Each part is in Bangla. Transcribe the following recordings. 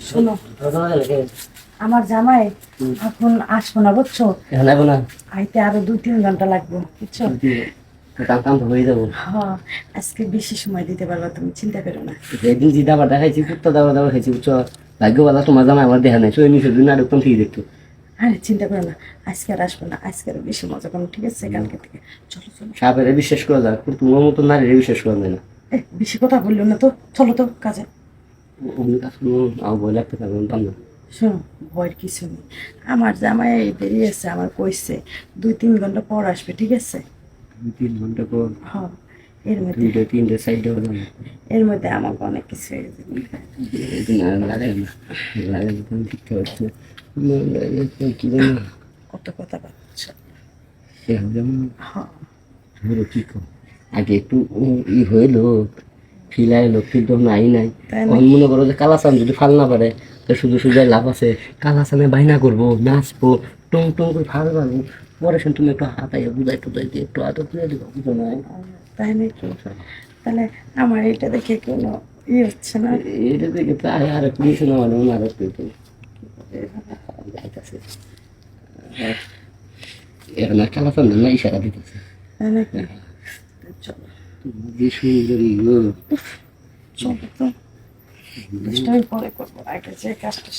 শোনো, আমার জামাই এখন আসবো না, বুঝছো? আইতে আরো 2-3 ঘন্টা লাগবে, বুঝছো? হ্যাঁ, আজকে বেশি সময় দিতে পারবা তুমি, চিন্তা করো না। একদিন যে দাবার দেখাইছি কুত্তা দাবার খাইছি বুঝছো, ভাগ্যবালা তোমার জামাই আমার দেখা নাই সই নিচে দুই না একদম ঠিক দেখতো। আরে চিন্তা করো না, আজকে আর আসবো না, আজকে আরো বেশি মজা করো, ঠিক আছে? কালকে থেকে চলো চলো। সাপের বিশ্বাস করা যায়, কিন্তু তোমার মতো নারীর বিশ্বাস করা যায় না। বেশি কথা বললো না তো, চলো তো কাজে। আমার ভয় লাগতে পারবে না। শোনো, ভয়ের কিছু নেই, আমার জামাই বেরিয়েছে, আমার কইছে 2-3 ঘন্টা পর আসবে, ঠিক আছে? 2-3 ঘন্টা পর? হ্যাঁ, এর মধ্যে 2-3 সাইডে হলো না, এর মধ্যে আমাকে অনেক কিছু হয়ে যাবে। লাগে না লাগে না, ঠিক হচ্ছে কি জানি কত কথা বলছো। যেমন হ্যাঁ, ধরো কি কর আগে একটু ই হইলো, ফিল আইলো, ফিল তো নাই নাই। মনে করো যে কালাসান যদি ফাল না পারে তো শুধু শুধু লাভ আছে, কালাসানে বাইনা করবো, নাচবো, টুং টুং করে ফাল মারবো, পরে শুন তুমি একটু হাতাইয়া বুঝাই টুদাই দিয়ে একটু আদর দিয়ে দিবো, বুঝো না? তাই নাকি? তাহলে আমার এটা দেখে কোনো ই হচ্ছে না? এটা দেখে প্রায় আর একটু নিচে নামানো আর একটু যাইতেছে এখন আর কালাসান না ইশারা দিতেছে। তাই নাকি? চলো যে সুন্দরী গো, চলো তো, আমি পরে করবো, আগে যে কাজটা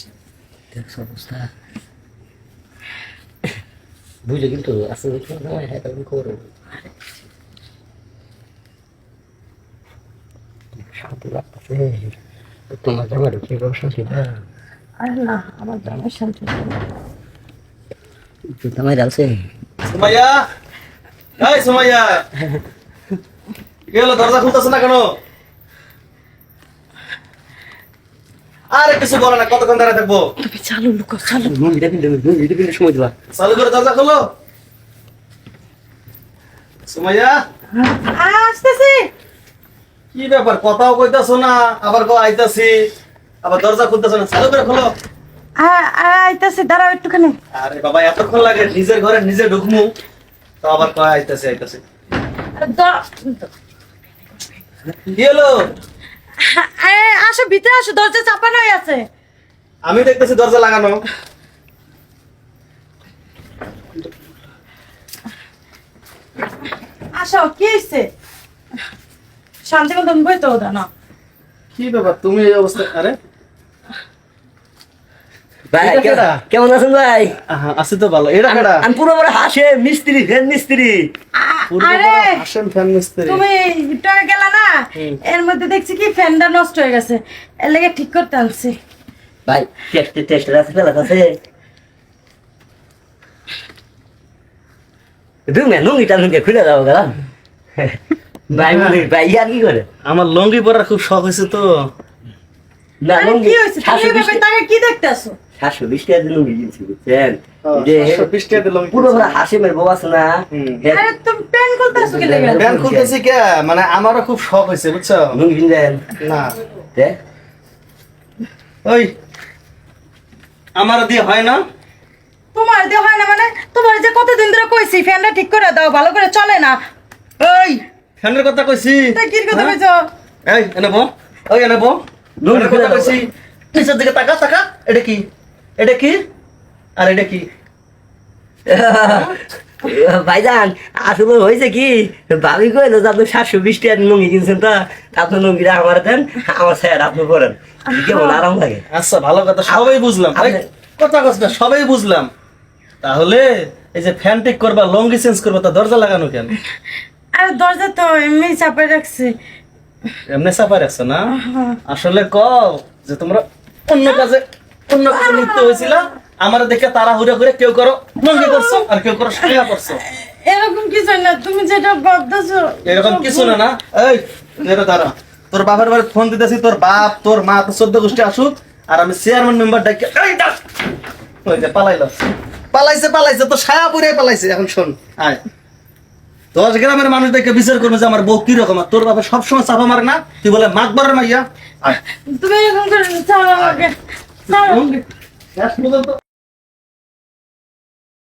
দেখছো অবস্থা বুঝলে, কিন্তু আসলে হ্যাঁ তখন করো শান্তি লাগতেছে। তোমার জামার কি শান্তি না? আর না, আমার জামাই শান্তি জামাই ডালছে সুমাইয়া, এই সুমাইয়া, কি হলো? দরজা খুলতেছ না কেন? আরে কিছু বলো না, কতক্ষণ দাঁড়ায় থাকবো? তুমি চালু লুকো, চালু। সময় দিবা, চালু করে দরজা খোলো। সুমাইয়া, আসতেছি। কি ব্যাপার? কথাও কইতাছো না, আবার আইতাছি, আবার দরজা খুলতেছ না, চালু করে খোলো। আইতাছি, দাঁড়াও একটুখানি। আরে বাবা, এতক্ষণ লাগে? নিজের ঘরে নিজে ঢুকমু, তো আবার কয় আইতাছি আইতাছি। কি হলো? আসো ভিতরে আসো, দরজা চাপানো হয়ে আছে। আমি দেখতেছি দরজা লাগানো। আসো, কি হয়েছে? শান্তি মতন বই তো ওটা না। কি ব্যাপার তুমি এই অবস্থা? আরে ভাই এটা কেডা? কেমন আছেন ভাই? আছি তো ভালো। এটা কেডা? আমি পুরো বড় হাসে মিস্ত্রি, ফ্যান মিস্ত্রি। আরে আসেন ফ্যান মিস্ত্রি। তুমি টয় গেলা না, এর মধ্যে দেখছি কি ফ্যানটা নষ্ট হয়ে গেছে, এর লেগে ঠিক করতে আনছি। ভাই টেস্ট আছে ফেলা আছে লুঙ্গিটা খুলে যাবো গেলাম ভাই। ভাই ইয়া কি করে? আমার লঙ্গি পরার খুব শখ হয়েছে তো। না আরে লুঙ্গি কি হয়েছে? তুমি এভাবে তাকে কি দেখতেছো? 720 টাকা দিয়ে লুঙ্গি কিনছি বুঝছেন? যে 720 টাকা দিয়ে লুঙ্গি পুরো হাসিমের বউ আছে না, আরে তুমি প্যান খুলতেছো কি লেগে? ব্যান খুলতেছি কে? মানে আমারও খুব শখ হয়েছে বুঝছো। লুঙ্গি কিনলেন না দেখ ওই আমার দিয়ে হয় না। তোমার দিয়ে হয় না মানে? তোমার যে কতদিন ধরে কইছি ফ্যানটা ঠিক করে দাও, ভালো করে চলে না। এই ফ্যানের কথা কইছি। তা কি কথা হ্যাঁ? কইছো? এই এনে বো, ওই এনে বো। লুঙ্গি লুঙ্গি খুলে কথা দাও। কইছি। নিচের দিকে তাকা তাকা। এটা কি? এটা কি? আর এটা কি? ভাইজান আসলে হয়েছে কি, ভাবি কইলো যে আপনি 720 টাকা লুঙ্গি কিনছেন, তা আপনার লুঙ্গিটা আমার দেন, আমার স্যার আপনি পরেন, কেমন আরাম লাগে। আচ্ছা ভালো কথা, সবাই বুঝলাম। এই কথা কস না, সবাই বুঝলাম। তাহলে এই যে ফ্যান ঠিক করবা, লঙ্গি চেঞ্জ করবা, তা দরজা লাগানো কেন? আরে দরজা তো এমনি চাপে রাখছি। এমনি চাপাই রাখছো না? আসলে কও যে তোমরা অন্য কাজে লিপ্ত হয়েছিল, আমার দেখে তাড়াহুড়া করে কেউ করো লঙ্গি করছো আর কেউ করো সায়া করছো। এরকম কিছু না, তুমি যেটা ভাবতেছো এরকম কিছু না। না এই এরা দাঁড়া, তোর বাবার বাড়ি ফোন দিতেছি, তোর বাপ তোর মা তোর 14 গোষ্ঠী আসুক, আর আমি চেয়ারম্যান মেম্বার ডাকি। এই দাঁড়, ওই যে পালাইছে তো সায়া পুরাই পালাইছে। এখন শোন, আয় 10 গ্রামের মানুষ দেখে বিচার করবে যে আমার বউ কিরকম। আর তোর বাবা সবসময় চাপা মারে না, তুই বলে মাতবরের মাইয়া। আয় তুমি এরকম করে চাও আমাকে। শেষ পর্যন্ত